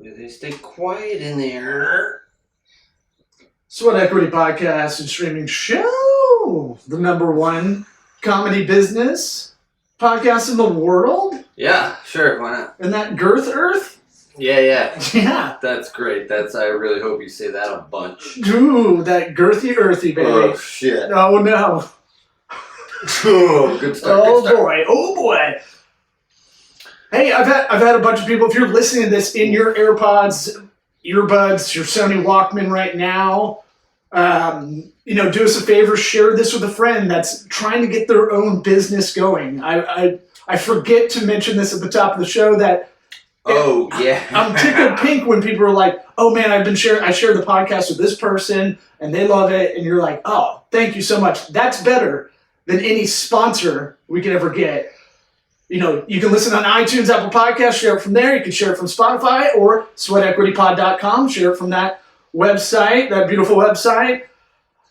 They stay quiet in there. Sweat Equity Podcast and streaming show. The #1 comedy business podcast in the world. Yeah, sure. Why not? And that girth earth. Yeah. Yeah. That's great. I really hope you say that a bunch. Ooh, that girthy earthy, baby. Oh, shit. Oh, no. Oh, good start. Oh, boy. Hey, I've had a bunch of people, if you're listening to this in your AirPods, earbuds, your Sony Walkman right now, do us a favor, share this with a friend that's trying to get their own business going. I forget to mention this at the top of the show that I'm tickled pink when people are like, oh man, I shared the podcast with this person and they love it, and you're like, oh, thank you so much. That's better than any sponsor we could ever get. You can listen on iTunes, Apple Podcasts, share it from there. You can share it from Spotify or sweatequitypod.com. Share it from that website, that beautiful website.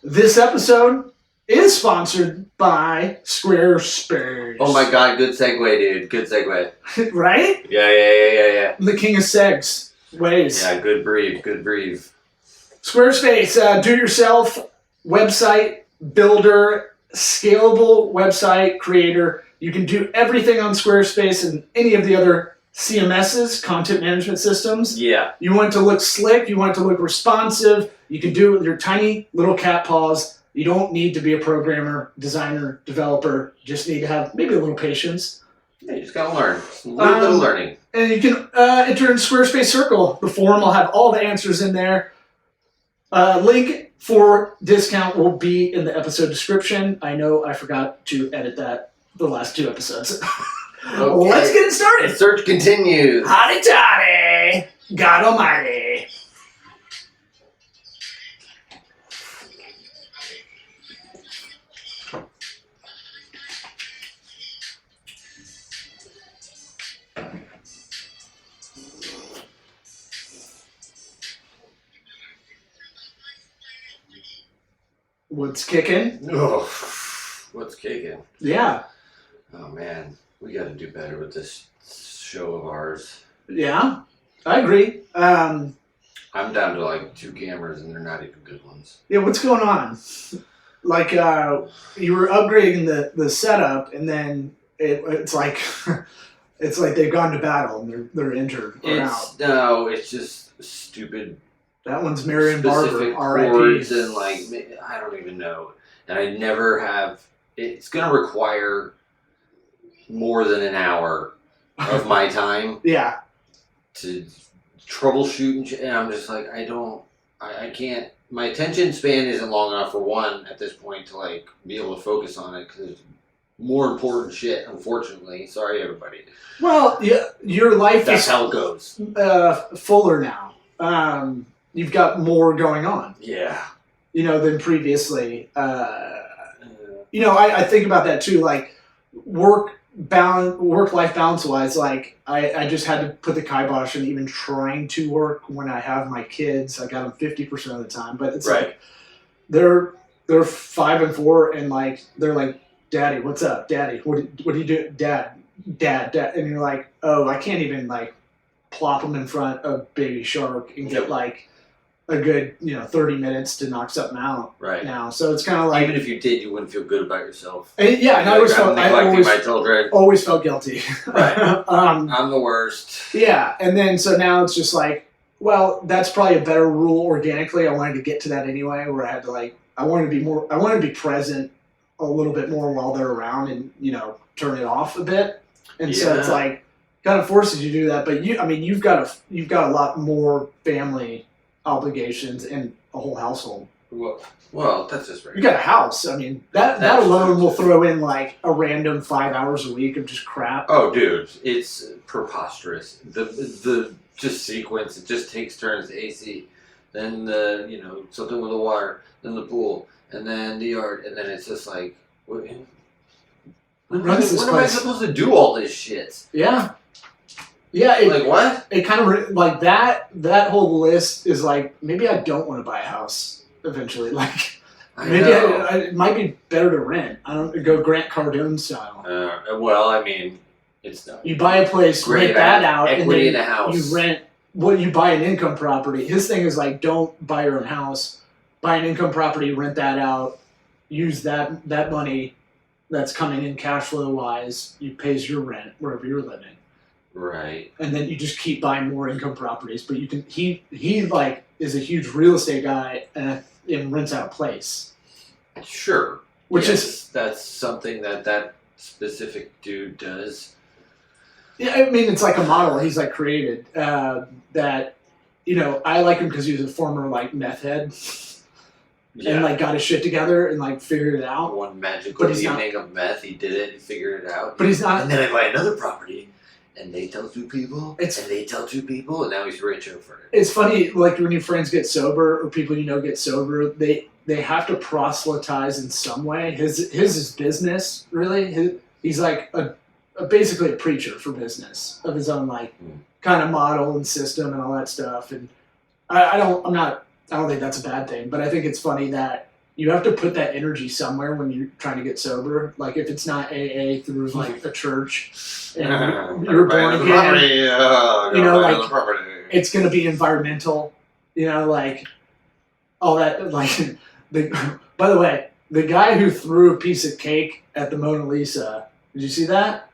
This episode is sponsored by Squarespace. Oh my god, good segue, dude. Good segue. Right? Yeah. The king of segs ways. Yeah, good breathe. Squarespace, do-it-yourself website builder, scalable website creator. You can do everything on Squarespace and any of the other CMSs, content management systems. Yeah. You want it to look slick. You want it to look responsive. You can do it with your tiny little cat paws. You don't need to be a programmer, designer, developer. You just need to have maybe a little patience. Yeah, you just gotta learn. A little bit of learning. And you can enter in Squarespace Circle. The forum will have all the answers in there. Link for discount will be in the episode description. I know I forgot to edit that the last 2 episodes. Okay. Let's get it started. The search continues. Hotty toddy. God almighty. What's kicking? Oh, what's kicking? Yeah. Oh man, we got to do better with this show of ours. Yeah, I agree. I'm down to like 2 cameras, and they're not even good ones. Yeah, what's going on? Like, you were upgrading the setup, and then it's like it's like they've gone to battle and they're injured or out. No, it's just stupid. That one's Marion Specific Barber, chords R.I.P. and like I don't even know, and I never have. It's gonna require more than an hour of my time. Yeah. To troubleshoot, and I'm just like, I can't. My attention span isn't long enough for one at this point to like be able to focus on it because there's more important shit. Unfortunately, sorry everybody. Well, yeah, your life That's is how it goes. Fuller now. You've got more going on. Yeah. Than previously. I think about that too. Like work-life balance-wise, like I just had to put the kibosh in even trying to work when I have my kids. I got them 50% of the time, but it's right. Like they're 5 and 4, and like they're like, "Daddy, what's up? Daddy, what do you do? Dad, and you're like, "Oh, I can't even like plop them in front of Baby Shark and get like a good 30 minutes to knock something out right now." So it's kind of like, even if you did, you wouldn't feel good about yourself. And I always felt guilty. Right. I'm the worst. Yeah, and then so now it's just like, well, that's probably a better rule organically. I wanted to get to that anyway, where I had to I wanted to be present a little bit more while they're around, and turn it off a bit. And so it's like kind of forces you to do that. But you've got a lot more family obligations and a whole household. Well, that's just right. You got a house. I mean, that alone will throw in like a random 5 hours a week of just crap. Oh, dude, it's preposterous. The just sequence. It just takes turns. The AC, then the something with the water, then the pool, and then the yard, and then it's just like, when am I supposed to do all this shit? Yeah. Yeah, like what? It kind of like that whole list is like, maybe I don't want to buy a house eventually. Like maybe it might be better to rent. I don't go Grant Cardone style. Well, I mean, it's not. You buy a place, rent that out, and then in a house. you rent what you buy an income property. His thing is like, don't buy your own house, buy an income property, rent that out, use that money that's coming in cash flow wise. You pays your rent wherever you're living. Right. And then you just keep buying more income properties. But you can he like is a huge real estate guy and rents out a place. Sure. Which is that's something that specific dude does. Yeah, I mean it's like a model he's like created that I like him because he was a former like meth head. Yeah. And like got his shit together and like figured it out. One magical evening of meth, he did it. He figured it out. But he's not. And then I buy another property. And they tell two people, and they tell two people, and now he's rich over it. It's funny, like when your friends get sober or people get sober, they have to proselytize in some way. His is business, really. He's like basically a preacher for business of his own, like kind of model and system and all that stuff. And I don't think that's a bad thing, but I think it's funny that you have to put that energy somewhere when you're trying to get sober. Like if it's not AA through like a church and you're born again, it's going to be environmental, like all that. Like by the way, the guy who threw a piece of cake at the Mona Lisa, did you see that?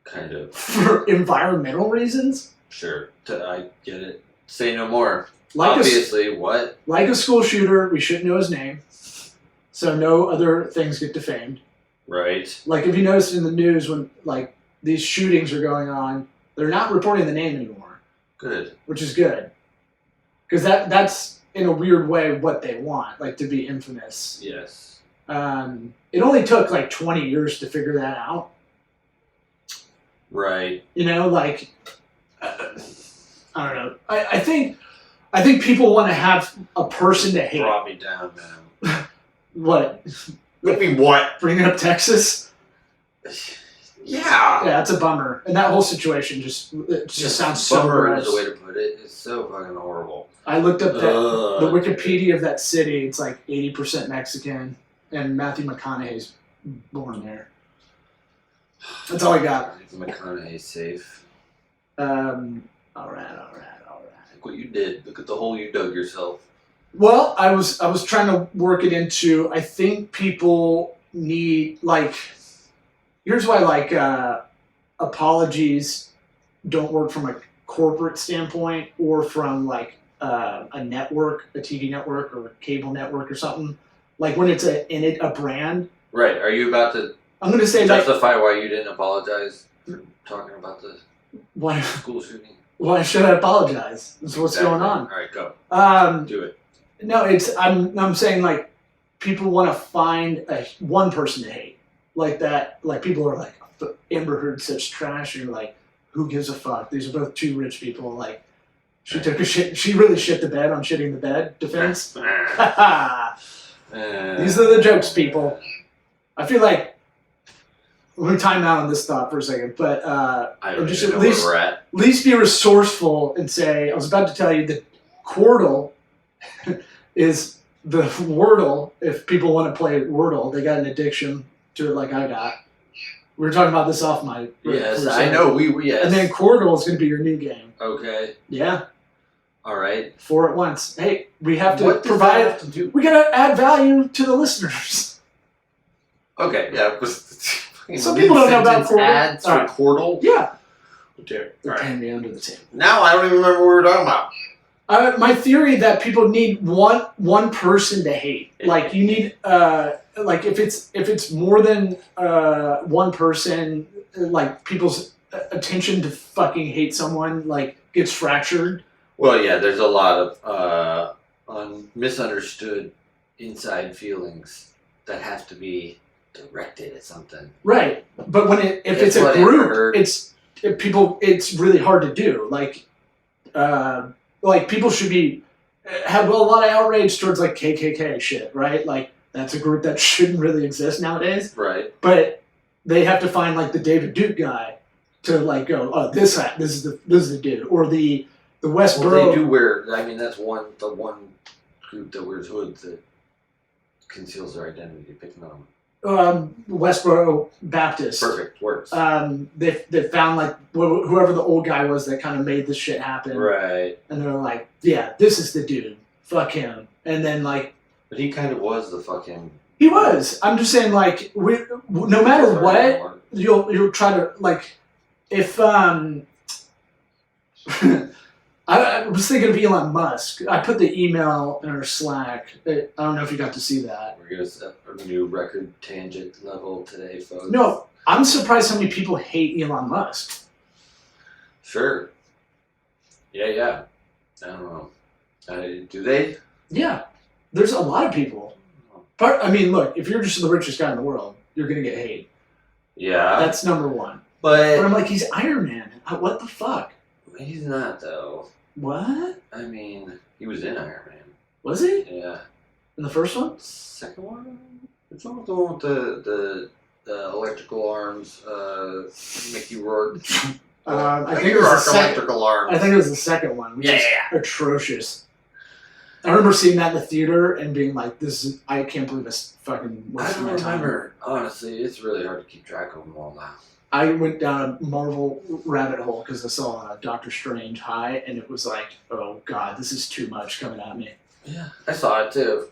Kind of. For environmental reasons? Sure. I get it. Say no more. Like obviously, what? Like a school shooter, we shouldn't know his name. So no other things get defamed. Right. Like if you noticed in the news when like these shootings are going on, they're not reporting the name anymore. Good. Which is good. Because that's in a weird way what they want, like to be infamous. Yes. It only took like 20 years to figure that out. Right. Like I don't know. I think people want to have a person to hate. Brought me down, man. What? Let me what? Bringing up Texas? Yeah. Yeah, it's a bummer. And that whole situation just sounds so gross. Is the way to put it. It's so fucking horrible. I looked up the Wikipedia of that city. It's like 80% Mexican, and Matthew McConaughey's born there. That's all I got. Matthew McConaughey's safe. All right. Look what you did. Look at the hole you dug yourself. Well, I was trying to work it into. I think people need like. Here's why like apologies don't work from a corporate standpoint or from like a network, a TV network or a cable network or something. Like when it's a brand. Right. Are you about to? I'm going to say justify why you didn't apologize for talking about the school shooting. Why should I apologize? That's what's going on. All right, go. Do it. No, I'm saying like people want to find one person to hate like that. Like people are like Amber Heard's such trash, and you're like, who gives a fuck? These are both two rich people. Like she took a shit. She really shit the bed on shitting the bed defense. These are the jokes, people. I feel like let me time out on this thought for a second, but just at least be resourceful and say I was about to tell you that Quordle is the Wordle. If people want to play Wordle, they got an addiction to it like I got. We were talking about this off my. Yes, I know. Yes. And then Quordle is going to be your new game. Okay. Yeah. All right. 4 at once. Hey, we have to provide. We got to add value to the listeners. Okay. Yeah. Some people don't know about Quordle. Ads for Quordle. Yeah. Okay. They're paying me under the table. Now I don't even remember what we were talking about. My theory that people need one person to hate. Like you need like if it's more than one person, like people's attention to fucking hate someone like gets fractured. Well, yeah, there's a lot of misunderstood inside feelings that have to be directed at something. Right, but when if it's a group, it's really hard to do. Like people should have a lot of outrage towards like KKK shit, right? Like that's a group that shouldn't really exist nowadays. Right. But they have to find like the David Duke guy to like go, oh, this is the dude, or the Westboro. Well, they do wear. I mean, that's the one group that wears hoods that conceals their identity. Picking on them. Westboro Baptist. Perfect. Works. They found like whoever the old guy was that kind of made this shit happen. Right. And they're like, yeah, this is the dude. Fuck him. And then like. But he kind of was the fucking. He was. I'm just saying, like, no matter what, you'll try to like, if I was thinking of Elon Musk. I put the email in our Slack. I don't know if you got to see that. We're gonna set a new record tangent level today, folks. No, I'm surprised how many people hate Elon Musk. Sure. Yeah. I don't know. Do they? Yeah, there's a lot of people. I mean, look, if you're just the richest guy in the world, you're gonna get hate. Yeah. That's number one. But I'm like, he's Iron Man. What the fuck? He's not though. What? I mean, he was in Iron Man. Was he? Yeah. In the first one? Second one? Which one was the one with the electrical arms? Mickey Rourke. I think it was the electrical arms. I think it was the second one, which is atrocious. I remember seeing that in the theater and being like, "This is I can't believe this fucking wasting my time." Remember. Honestly, it's really hard to keep track of them all now. I went down a Marvel rabbit hole because I saw Doctor Strange High, and it was like, oh god, this is too much coming at me. Yeah, I saw it too.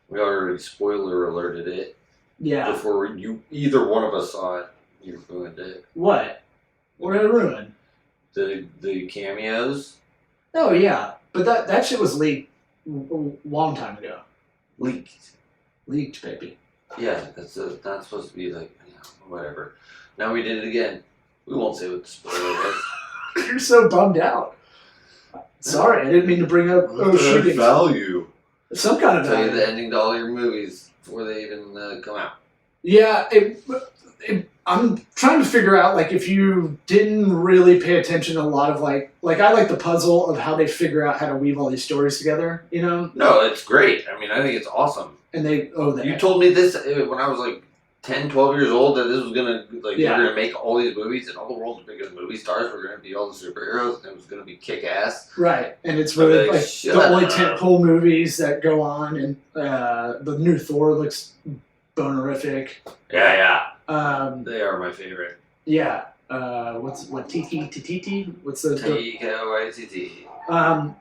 We already spoiler alerted it. Yeah. Before either one of us saw it, you ruined it. What? What did I ruin? The cameos. Oh yeah, but that shit was leaked a long time ago. Leaked, baby. Yeah, that's not supposed to be like, whatever. Now we did it again. We won't say what the spoiler was. You're so bummed out. Sorry, I didn't mean to bring up shootings. Value. Some kind of Tell value. you the ending to all your movies before they even come out. Yeah, I'm trying to figure out like if you didn't really pay attention to a lot of like I like the puzzle of how they figure out how to weave all these stories together. You know? No, it's great. I mean, I think it's awesome. And you told me this when I was like 10, 12 years old that this was gonna we're gonna make all these movies and all the world's biggest movie stars were gonna be all the superheroes and it was gonna be kick ass. Right, and it's really like the only tentpole movies that go on, and the new Thor looks bonerific. Yeah. They are my favorite. Yeah. What Tiki Titi? What's the Taika Waititi.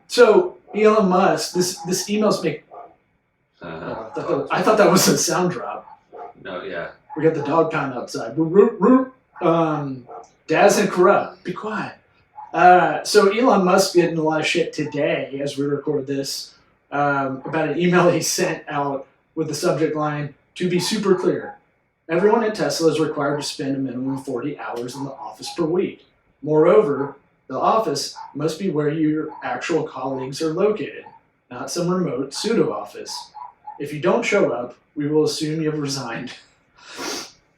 So Elon Musk, this email's make. I thought that was a sound drop. No, yeah. We got the dog pound outside. Daz and Corrupt, be quiet. So Elon Musk getting a lot of shit today as we record this about an email he sent out with the subject line, "To be super clear, everyone at Tesla is required to spend a minimum of 40 hours in the office per week. Moreover, the office must be where your actual colleagues are located, not some remote pseudo-office. If you don't show up, we will assume you have resigned.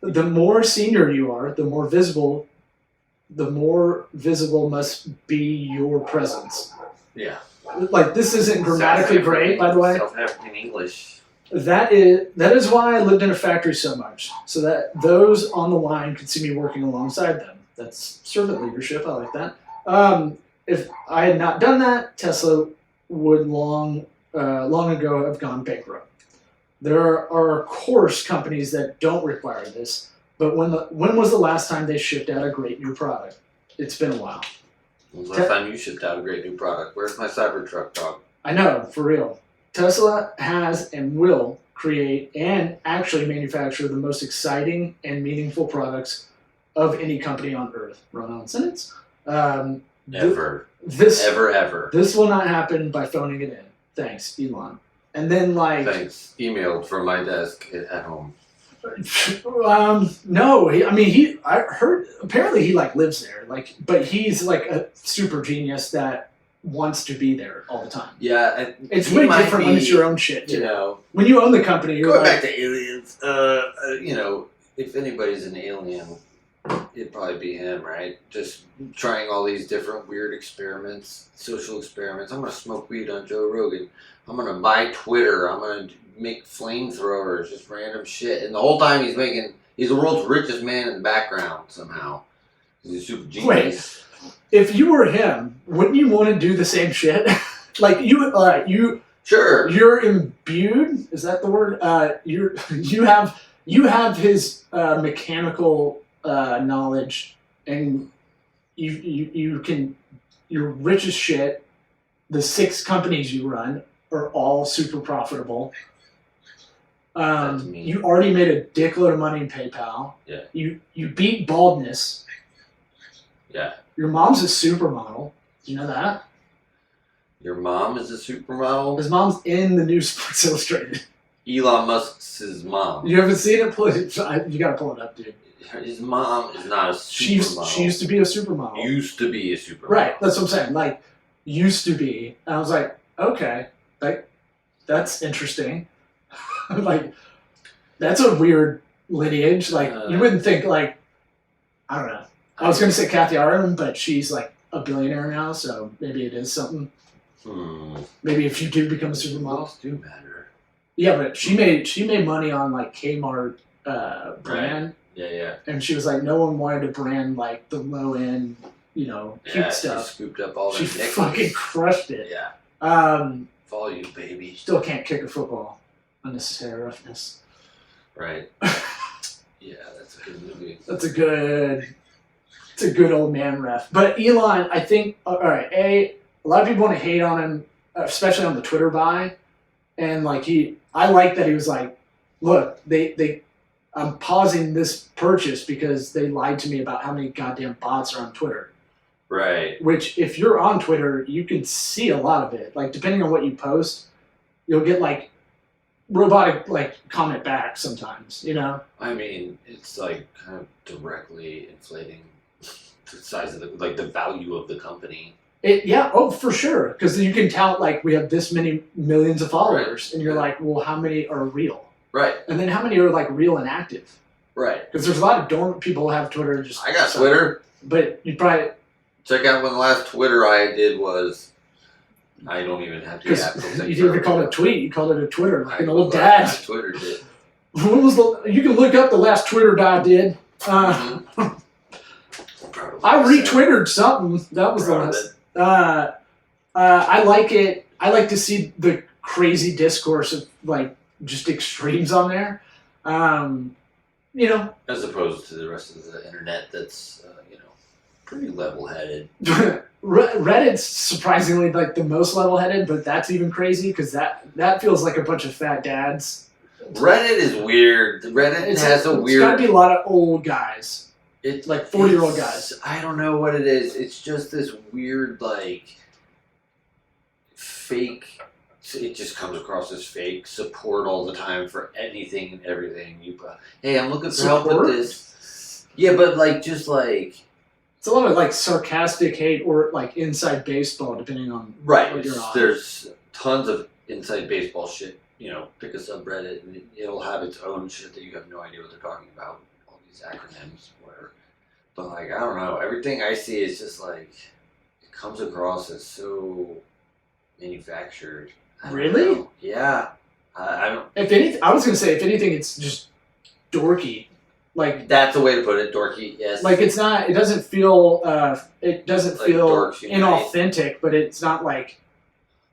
The more senior you are, the more visible must be your presence." Yeah. Like, this isn't grammatically great, by the way. Self-evident English. That is why I lived in a factory so much, so that those on the line could see me working alongside them. That's servant leadership. I like that. If I had not done that, Tesla would long ago have gone bankrupt. There are, of course, companies that don't require this, but when was the last time they shipped out a great new product? It's been a while. When was the last time you shipped out a great new product? Where's my Cybertruck, dog? I know, for real. Tesla has and will create and actually manufacture the most exciting and meaningful products of any company on Earth. Run-on sentence. Ever. Ever. This will not happen by phoning it in. Thanks, Elon. And then Thanks. Emailed from my desk at home. No, I heard apparently he lives there, but he's like a super genius that wants to be there all the time. Yeah, it's way different when it's your own shit too. You know, when you own the company, you're going back to aliens. If anybody's an alien, it'd probably be him, right? Just trying all these different weird experiments, social experiments. I'm gonna smoke weed on Joe Rogan. I'm gonna buy Twitter. I'm gonna make flamethrowers, just random shit. And the whole time he's the world's richest man in the background somehow. He's a super genius. Wait, if you were him, wouldn't you want to do the same shit? Sure. You're imbued. Is that the word? You have you have his mechanical knowledge, and you're rich as shit. The 6 companies you run are all super profitable. You already made a dickload of money in PayPal. Yeah. You beat baldness. Yeah. Your mom's a supermodel. Do you know that? Your mom is a supermodel? His mom's in the new Sports Illustrated. Elon Musk's his mom. You haven't seen it? You gotta pull it up, dude. His mom is not a supermodel. She used to be a supermodel. Used to be a supermodel. Right, that's what I'm saying. Like, used to be. And I was like, okay, like, that's interesting. Like, that's a weird lineage. Like, you wouldn't think, like, I don't know. I was going to say Kathy Ireland, but she's, like, a billionaire now, so maybe it is something. Maybe if you do become a supermodel. Models do matter. Yeah, but she made money on, like, Kmart brand. Right. Yeah. And she was like, no one wanted to brand, like, the low-end, cute stuff. She scooped up all She the nickels. fucking crushed it. Yeah. Volume, baby. Still can't kick a football. Unnecessary roughness. Right. Yeah, that's a good movie. It's a good old man ref. But Elon, I think, all right, a lot of people want to hate on him, especially on the Twitter buy. And like I like that he was like, look, I'm pausing this purchase because they lied to me about how many goddamn bots are on Twitter. Right. Which, if you're on Twitter, you can see a lot of it. Like, depending on what you post, you'll get like robotic like comment back sometimes. I mean, it's like kind of directly inflating the size of the value of the company. For sure. Because you can tout like we have this many millions of followers, right. And you're like, well, how many are real? Right. And then how many are like real and active? Right. Because there's a lot of dormant people who have Twitter. I got Twitter. But you probably check out when the last Twitter I did was. I don't even have to. You didn't even call it a tweet. You called it a Twitter, like an old dad. Twitter did. When was you can look up the last Twitter I did. I retwittered something. That was the last. I like it. I like to see the crazy discourse of like just extremes on there. As opposed to the rest of the internet, that's pretty level-headed. Reddit's surprisingly like the most level-headed, but that's even crazy because that feels like a bunch of fat dads. Reddit is weird. Reddit has a weird. It's got to be a lot of old guys. It's like 40-year-old guys. I don't know what it is. It's just this weird like fake. It just comes across as fake support all the time for anything and everything. Hey, I'm looking for help with this. Yeah, but like just like. It's a lot of like sarcastic hate or like inside baseball, depending on what you're on. There's tons of inside baseball shit. Pick a subreddit and it'll have its own shit that you have no idea what they're talking about. All these acronyms, whatever. But like I don't know. Everything I see is just like it comes across as so manufactured. Really? Know. Yeah. I don't. I was gonna say if anything, it's just dorky. Like that's a way to put it, dorky. Yes. Like it's not. It doesn't feel. It doesn't like feel inauthentic, but it's not like.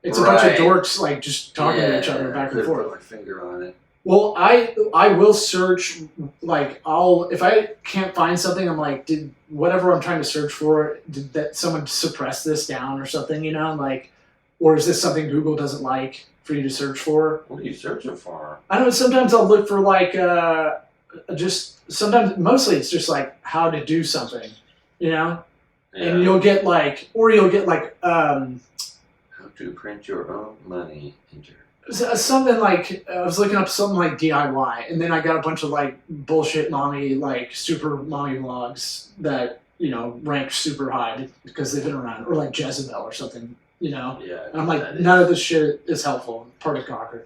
It's a bunch of dorks like just talking to each other back and forth. Put my finger on it. Well, I will search like if I can't find something, I'm like, did whatever I'm trying to search for, did that someone suppress this down or something? Like, or is this something Google doesn't like for you to search for? What are you searching for? I don't know. Sometimes I'll look for like mostly it's just like how to do something, and you'll get like how to print your own money. Something like I was looking up something like DIY, and then I got a bunch of like bullshit mommy like super mommy vlogs that rank super high because they've been around, or like Jezebel or something, Yeah. And I'm like, none of this shit is helpful. Part of Cocker.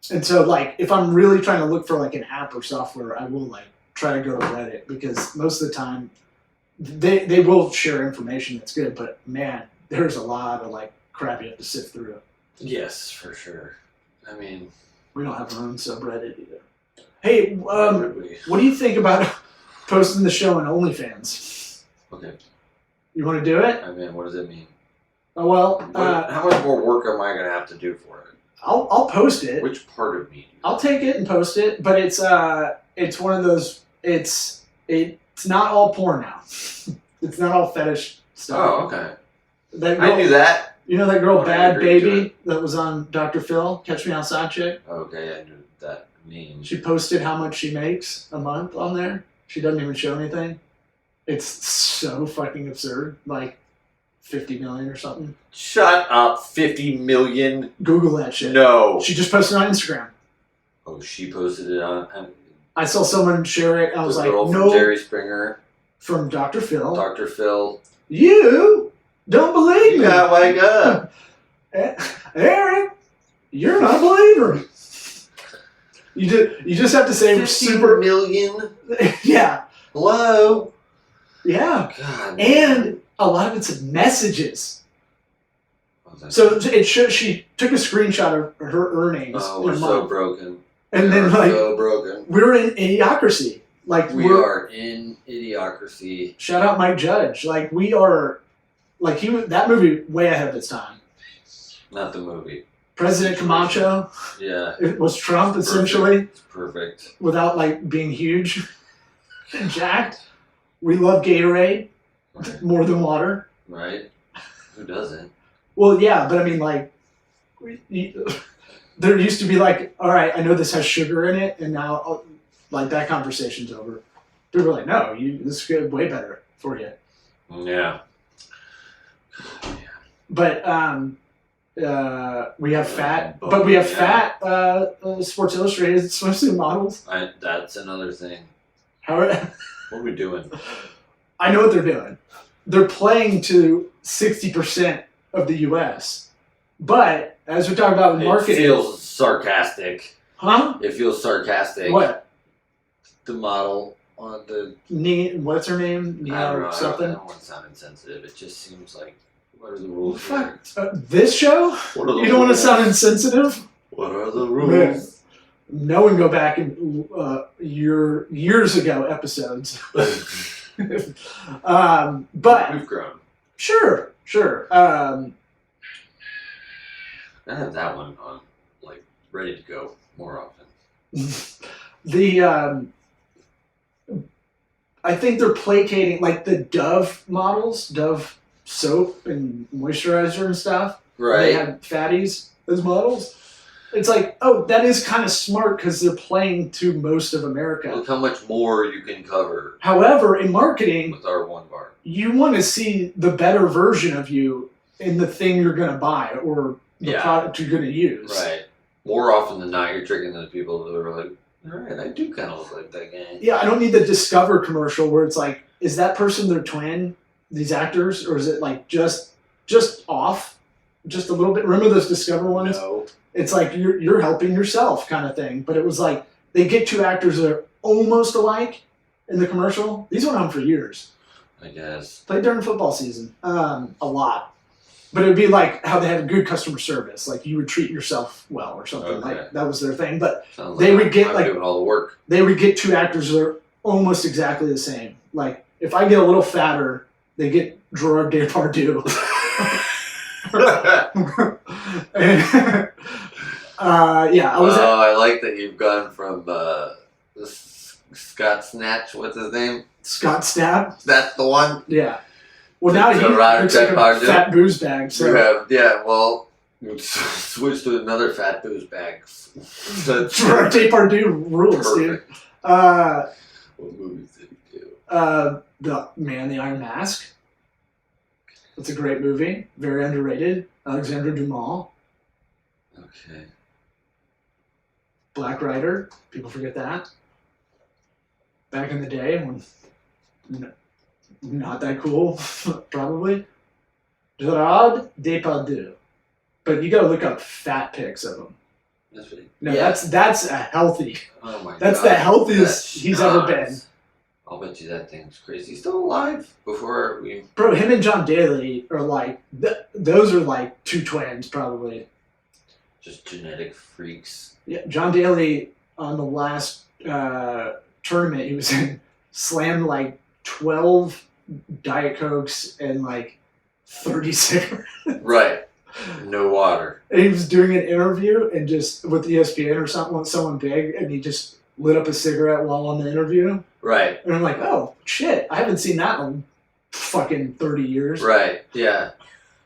And so, like, if I'm really trying to look for, like, an app or software, I will, like, try to go to Reddit because most of the time they will share information that's good, but, man, there's a lot of, like, crap you have to sift through. Yes, for sure. I mean... We don't have our own subreddit either. Hey, what do you think about posting the show on OnlyFans? Okay. You want to do it? I mean, what does it mean? Oh, well... how much more work am I going to have to do for it? I'll post it. Which part of me? I'll take it and post it, but it's one of those. It's not all porn now. It's not all fetish stuff. Oh, okay. That girl, I knew that. You know that girl, I Bad agree to Baby, that was on Dr. Phil, Catch Me Outside chick? Okay, I knew that means. She posted how much she makes a month on there. She doesn't even show anything. It's so fucking absurd. Like 50 million or something. Shut up, 50 million. Google that shit. No. She just posted on Instagram. Oh, she posted it on. I saw someone share it. I was the like, girl no. from Jerry Springer. From Dr. Phil. Dr. Phil. You don't believe You me. gotta wake up. Aaron, you're not a believer. You just have to say 50 super million? Yeah. Hello? Yeah. God. And a lot of it's messages. So she took a screenshot of her earnings. Oh, in we're a so month. broken. And We then are like so broken. we're in idiocracy. Like We are in idiocracy. Shout out Mike Judge. Like we are like that movie way ahead of its time. Not the movie. President Camacho. Yeah. It was Trump essentially. It's perfect. Without like being huge and jacked. We love Gatorade Right. more than water. Right? Who doesn't? Well, yeah, but I mean, like, there used to be like, all right, I know this has sugar in it, and now, like, that conversation's over. People are like, no, this is good, way better for you. Yeah. But we have fat, but we have fat Sports Illustrated swimsuit models. That's another thing. How? What are we doing? I know what they're doing. They're playing to 60% of the U.S. But as we talk about marketing, It feels sarcastic. huh? It feels sarcastic. What? The model on the. What's her name? I don't know. Something. I don't want to sound insensitive. It just seems like. What are the rules? Fuck. here? This show? What are the You don't want to rules? sound insensitive? What are the rules? No one go back in years ago episodes. But We've grown. sure. I have that one on, like, ready to go more often. I think they're placating like the Dove models, Dove soap and moisturizer and stuff. They Right. have fatties as models. It's like, oh, that is kind of smart because they're playing to most of America. Look how much more you can cover However, in marketing, with our one bar. you want to see the better version of you in the thing you're going to buy or the Yeah. product you're going to use. Right. More often than not, you're tricking those people that are like, all right, I do kind of look like that guy. Yeah, I don't need the Discover commercial where it's like, is that person their twin, these actors, or is it like just off, just a little bit? Remember those Discover ones? No. It's like you're helping yourself kind of thing. But it was like they get two actors that are almost alike in the commercial. These went on for years. I guess. Played during football season, a lot. But it would be like how they had good customer service, like you would treat yourself well or something. Okay. Like that was their thing. But Sounds They like would get, I'm like- doing all the work. they would get two actors that are almost exactly the same. Like if I get a little fatter, they get Gerard Depardieu. And, yeah, I was. I like that you've gone from Scott Snatch. What's his name? Scott Stapp. That's the one. Yeah. Well, now he Gerard looks like a Depardieu. fat booze bag. So You have, yeah. Well, you switch to another fat booze bag. That's Gerard Depardieu rules, dude. perfect. Uh, What movies did he do? the Iron Mask. It's a great movie, very underrated. Alexandre Dumas, Okay. Black Rider. People forget that. Back in the day, when not that cool, probably. Gerard Depardieu. But you gotta look up fat pics of him. That's really, No, yeah. that's a healthy. Oh my That's God. the healthiest That's he's ever nuts. been. I'll bet you that thing's crazy. He's still alive before we. Bro, him and John Daly are like, those are like two twins, probably. Just genetic freaks. Yeah, John Daly on the last tournament he was in slammed like 12 Diet Cokes and like 30 cigarettes. Right. No water. And he was doing an interview and just with ESPN or something with someone big, and he just lit up a cigarette while on the interview. Right. And I'm like, oh shit, I haven't seen that in fucking 30 years. Right. Yeah.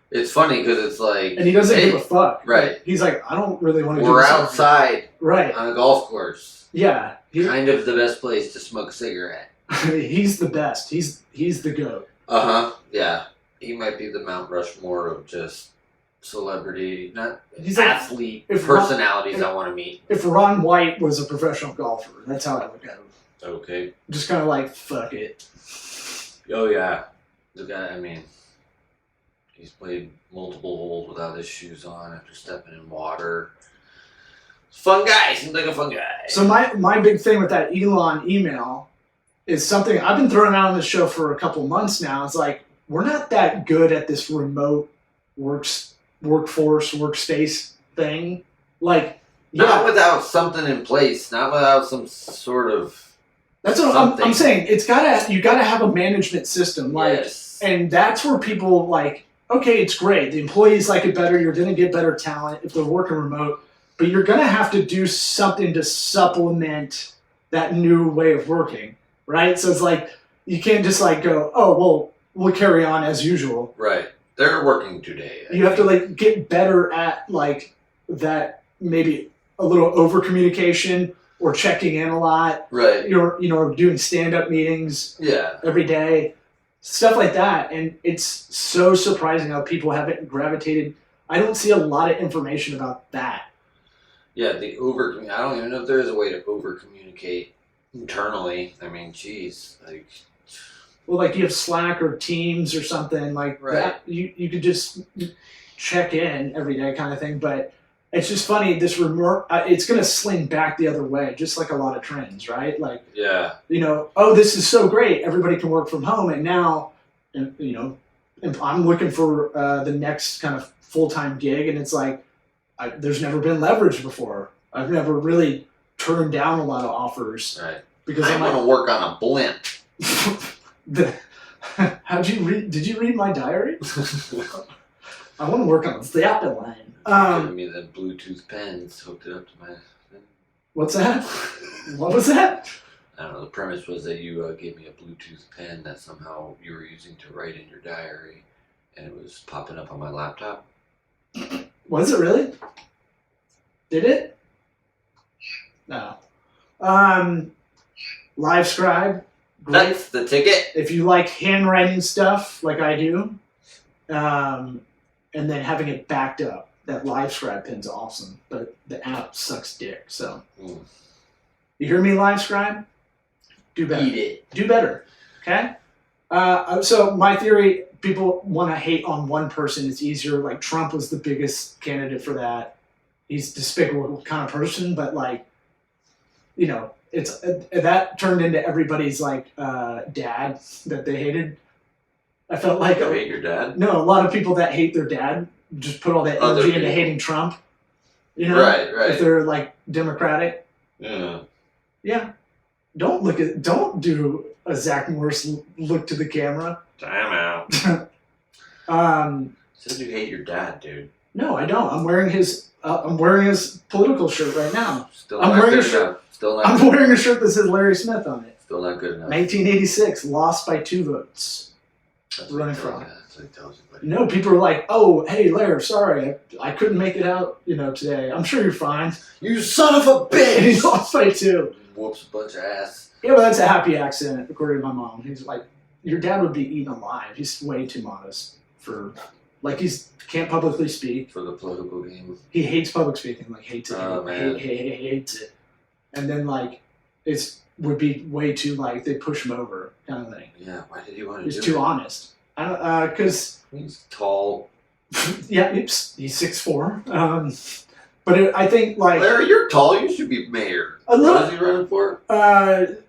It's funny because it's like, and he doesn't give a fuck. Right. Like, he's like, I don't really want to. We're outside. Right. On a golf course. Yeah. Kind of the best place to smoke a cigarette. He's the best. He's the GOAT. Yeah. He might be the Mount Rushmore of just celebrity, not he's athlete like, personalities I want to meet. If Ron White was a professional golfer, that's how I look at him. Okay. Just kind of like, fuck it. Oh, yeah. The guy, I mean, he's played multiple holes without his shoes on after stepping in water. Fun guy. Seems like a fun guy. So my big thing with that Elon email is something I've been throwing out on the show for a couple months now. It's like, we're not that good at this remote workforce, workspace thing. Like, not without something in place, not without some sort of. That's what I'm saying. You gotta have a management system, like, yes. And that's where people like. Okay, it's great. The employees like it better. You're gonna get better talent if they're working remote, but you're gonna have to do something to supplement that new way of working, right? So it's like you can't just like go, oh well, we'll carry on as usual. Right. They're working today. You have to like get better at like that, maybe a little over communication or checking in a lot. Right. You're doing stand-up meetings every day, stuff like that. And it's so surprising how people haven't gravitated. I don't see a lot of information about that. Yeah, I don't even know if there is a way to over communicate internally. I mean, geez, like. Well, like you have Slack or Teams or something like that. You could just check in every day, kind of thing. But it's just funny. This remote, it's going to sling back the other way, just like a lot of trends, right? Like, oh, this is so great. Everybody can work from home, and now, I'm looking for the next kind of full-time gig, and it's like there's never been leverage before. I've never really turned down a lot of offers, right? Because I want to work on a blimp. How'd you read? Did you read my diary? I want to work on the apple line. Giving me the Bluetooth pens, hooked it up to my. What's that? What was that? I don't know. The premise was that you gave me a Bluetooth pen that somehow you were using to write in your diary, and it was popping up on my laptop. Was it really? Did it? No. LiveScribe. Great. That's the ticket. If you like handwriting stuff like I do, and then having it backed up, that LiveScribe pin's awesome. But the app sucks dick. So, You hear me, LiveScribe? Do better. Eat it. Do better. Okay. So my theory: people want to hate on one person. It's easier. Like Trump was the biggest candidate for that. He's a despicable kind of person, but like, it's that turned into everybody's like dad that they hated. I felt like you hate your dad. No, a lot of people that hate their dad just put all that energy into hating Trump. Right. If they're like Democratic. Yeah. Don't do a Zach Morris look to the camera. Time out. Said you hate your dad, dude. No, I don't. I'm wearing his political shirt right now. I'm wearing a shirt that says Larry Smith on it. Still not good enough. 1986, lost by 2 votes. That's running from. That's what he tells everybody. No, people are like, "Oh, hey, Larry, sorry, I couldn't make it out, today. I'm sure you're fine." You son of a bitch! He lost by 2. Whoops a bunch of ass. Yeah, well, that's a happy accident, according to my mom. He's like, your dad would be eaten alive. He's way too modest for, like, can't publicly speak. For the political game. He hates public speaking, like, hates it. Oh, man. Hates it. And then, like, would be way too, like, they push him over, kind of thing. Yeah, why did he want to do it? He's too honest. I don't, because... He's tall. Yeah, he's 6'4". But I think, like... Larry, you're tall. You should be mayor. What is he running for?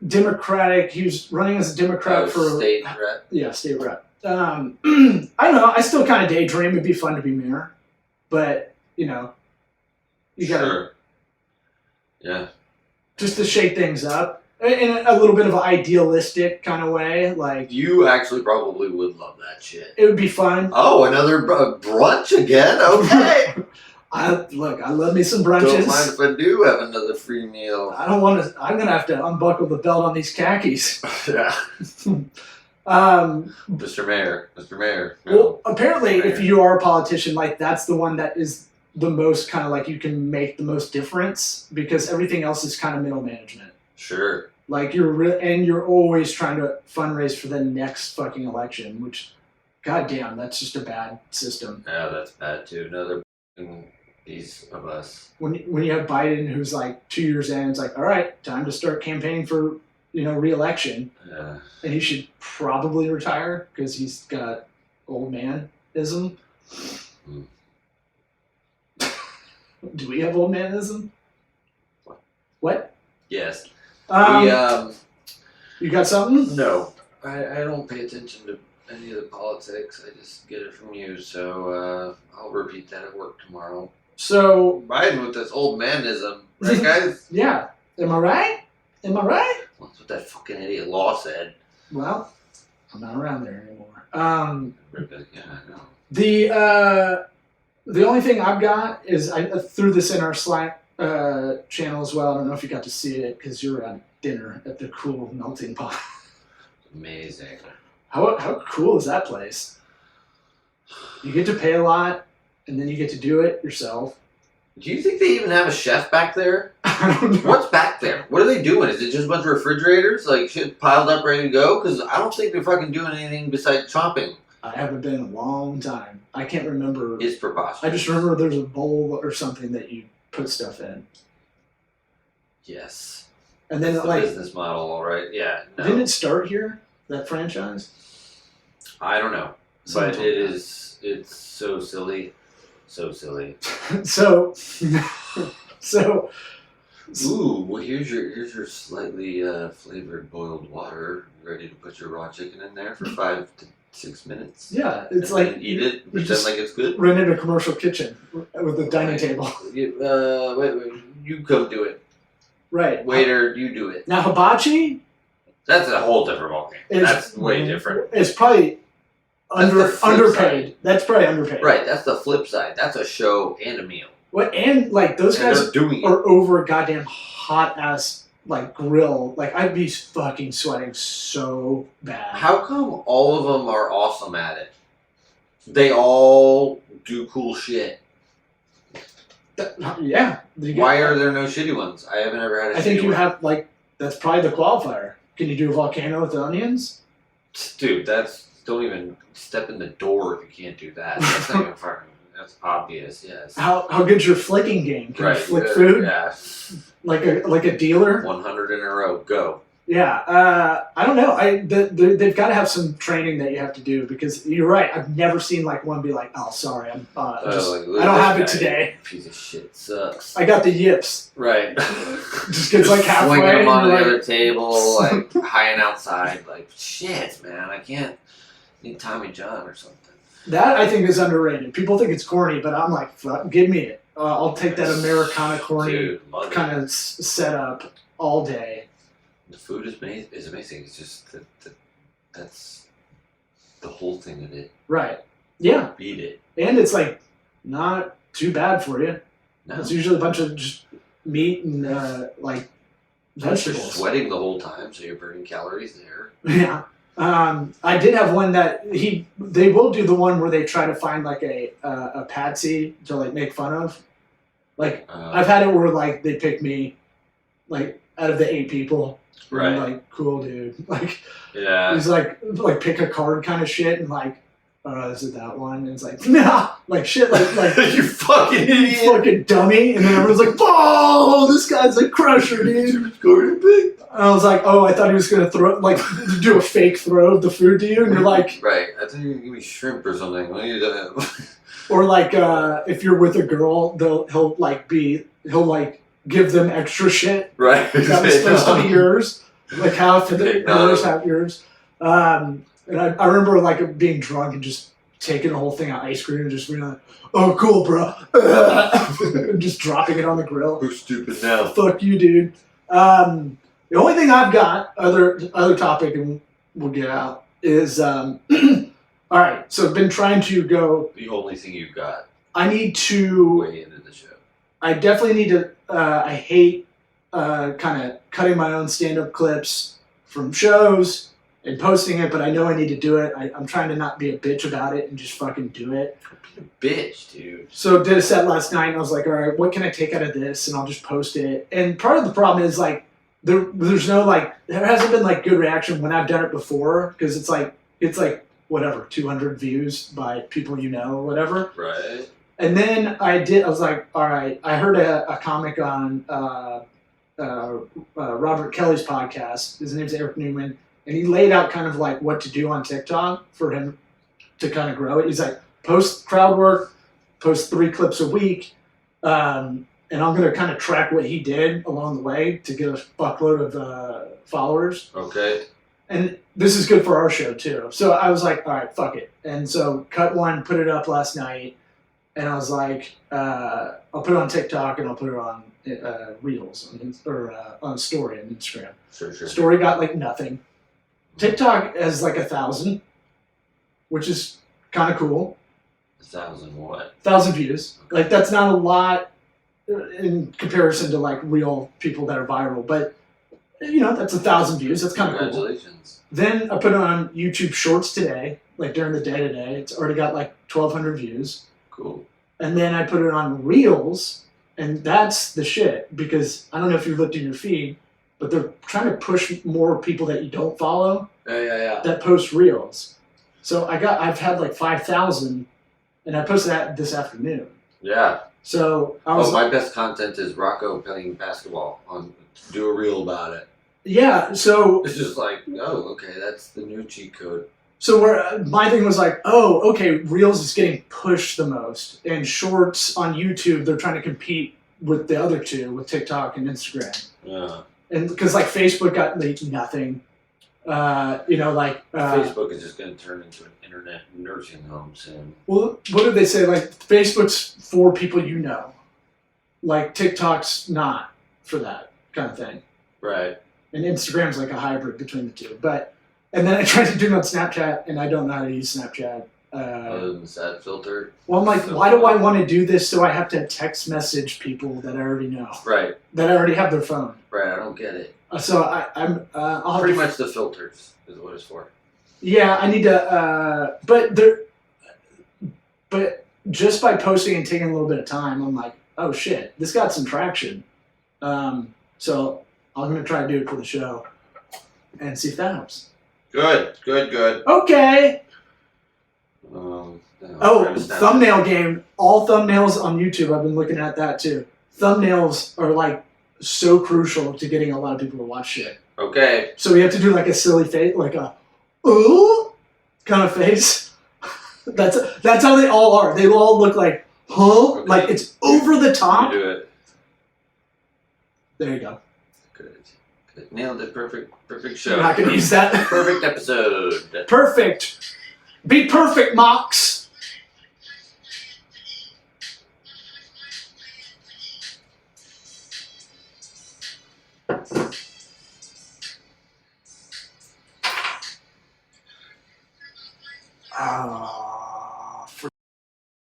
Democratic. He was running as a Democrat for... State rep? Yeah, state rep. I don't know. I still kind of daydream. It'd be fun to be mayor. But, you gotta... Sure. Yeah. Just to shake things up. In a little bit of an idealistic kind of way. Like... You actually probably would love that shit. It would be fun. Oh, another brunch again? Okay. I love me some Don't brunches. mind if I do have another free meal. I don't want to. I'm gonna have to unbuckle the belt on these khakis. Yeah. Um, Mr. Mayor. well, apparently, Mayor. if you are a politician, like that's the one that is the most kind of like you can make the most difference because everything else is kind of middle management. Sure. Like you're always trying to fundraise for the next fucking election, which, goddamn, that's just a bad system. Yeah, that's bad too. Another piece of us. When you have Biden, who's like 2 years in, it's like, all right, time to start campaigning for re-election, Yeah. and he should probably retire because he's got old manism. Hmm. Do we have old manism? What? Yes. You got something? No. I don't pay attention to any of the politics. I just get it from you. So I'll repeat that at work tomorrow. So Biden with this old manism, right, guys? yeah, am I right? Am I right? That's what that fucking idiot Law said. Well, I'm not around there anymore. Yeah, I know. The only thing I've got is I threw this in our Slack channel as well. I don't know if you got to see it because you were at dinner at the cool melting pot. Amazing. How cool is that place? You get to pay a lot, and then you get to do it yourself. Do you think they even have a chef back there? I don't know. What's back there? What are they doing? Is it just a bunch of refrigerators, like shit piled up, ready to go? Because I don't think they're fucking doing anything besides chopping. I haven't been in a long time. I can't remember. It's preposterous. I just remember there's a bowl or something that you put stuff in. Yes. And then It's the like, business model, all right. Yeah. No. didn't it start here? That franchise? I don't know, Someone but told me that. it's so silly, so silly. So, Ooh, well here's your slightly flavored boiled water. You ready to put your raw chicken in there for 5 to 6 minutes? yeah, it's And like then eat it, pretend just- like it's good. rented a commercial kitchen with a dining table. Wait, you come do it. Right. Waiter, you do it. Now hibachi That's a whole different ballgame. is That's way different. It's probably That's the flip underpaid. side. That's probably underpaid. Right, that's the flip side. That's a show and a meal. What and like those And guys they're doing it. are over a goddamn hot ass like grill. Like I'd be fucking sweating so bad. How come all of them are awesome at it? They all do cool shit. Yeah. Why are there no shitty ones? I haven't ever had a I think shitty you one. have like that's probably the qualifier. Can you do a volcano with onions? Dude, don't even step in the door if you can't do that. That's not even fucking. That's obvious. Yes. How good's your flicking game? Can Right. you flick food Yeah. like a dealer? 100 in a row. Go. Yeah, I don't know. They've got to have some training that you have to do because you're right. I've never seen like one be like, "Oh, sorry, I don't have it today. Piece of shit sucks. I got the yips." Right. Just gets like halfway. Swinging them and on the you're other like, table, like high and outside. Like shit, man. I can't. Need Tommy John or something. that I think is underrated. People think it's corny, but I'm like, fuck, give me it. I'll take that Americana corny Dude, love it. kind of setup all day. The food is amazing. It's just that's the whole thing of it. Right. Yeah, Beat it. and it's like not too bad for you. No. It's usually a bunch of just meat and like Plus you're vegetables. sweating the whole time, so you're burning calories there. Yeah. I did have one that they will do the one where they try to find like a patsy to like make fun of. Like I've had it where like they pick me like out of the 8 people. And I'm Right. like, cool dude. Like Yeah. he's like pick a card kind of shit and like, oh, is it that one? And it's like, nah, like shit, like You fucking idiot. fucking dummy. And then everyone's like, oh, this guy's a crusher, dude. Going big. And I was like, oh, I thought he was gonna do a fake throw of the food to you, and you're like, Right. I thought you were gonna give me shrimp or something. What are you doing? or like, if you're with a girl, he'll give them extra shit Right. that was supposed to be yours, like half of Take yours, none. half yours. And I remember like being drunk and just taking the whole thing of ice cream and just being like, oh, cool, bro, and just dropping it on the grill. Who's stupid now? Fuck you, dude. The only thing I've got, other topic, and we'll get out, is all right. So I've been trying to go. The only thing you got. I need to. Way into the show. I definitely need to. I hate kind of cutting my own stand-up clips from shows and posting it, but I know I need to do it. I'm trying to not be a bitch about it and just fucking do it. Bitch, dude. So did a set last night, and I was like, all right, what can I take out of this? And I'll just post it. And part of the problem is like there's no like there hasn't been like good reaction when I've done it before because it's like whatever 200 views by people you know or whatever. Right. And then I was like, all right, I heard a comic on Robert Kelly's podcast. His name's Eric Newman. And he laid out kind of like what to do on TikTok for him to kind of grow it. He's like, post crowd work, post 3 clips a week. And I'm going to kind of track what he did along the way to get a fuckload of followers. Okay. And this is good for our show too. So I was like, all right, fuck it. And so cut one, put it up last night. And I was like, I'll put it on TikTok and I'll put it on Reels or on a story on Instagram. Sure. Story got like nothing. TikTok has like 1,000, which is kind of cool. 1,000 what? 1,000 views. Like that's not a lot in comparison to like real people that are viral, but you know that's 1,000 views. That's kind of cool. Congratulations. Then I put it on YouTube Shorts today, like during the day today. It's already got like 1,200 views. Cool. And then I put it on Reels, and that's the shit because I don't know if you've looked in your feed, but they're trying to push more people that you don't follow Yeah. that post Reels. So I've had like 5,000, and I posted that this afternoon. Yeah. So I was my best content is Rocco playing basketball. Do a reel about it. Yeah. So It's just like, oh, okay, that's the new cheat code. So where my thing was like, oh, okay, Reels is getting pushed the most, and Shorts on YouTube they're trying to compete with the other two, with TikTok and Instagram. Yeah. And because like Facebook got like nothing, Facebook is just going to turn into an internet nursing home soon. Well, what did they say? Like Facebook's for people you know, like TikTok's not for that kind of thing, Right. and Instagram's like a hybrid between the two. And then I tried to do it on Snapchat, and I don't know how to use Snapchat. Other than that filter. Well, I'm like, why do I want to do this so I have to text message people that I already know? Right. That I already have their phone. Right. I don't get it. So I'm I'll Pretty much the filters is what it's for. Yeah, I need to. But just by posting and taking a little bit of time, I'm like, oh shit, this got some traction. So I'm gonna try to do it for the show and see if that helps. Good. Okay. No, thumbnail game. All thumbnails on YouTube. I've been looking at that too. Thumbnails are like so crucial to getting a lot of people to watch shit. Okay. So we have to do like a silly face, like a ooh kind of face. That's how they all are. They all look like huh, Okay. like it's over the top. You do it. There you go. Good. Nailed it. Perfect show. You're not gonna use that. Perfect episode. Perfect. Be perfect, Mox. Oh.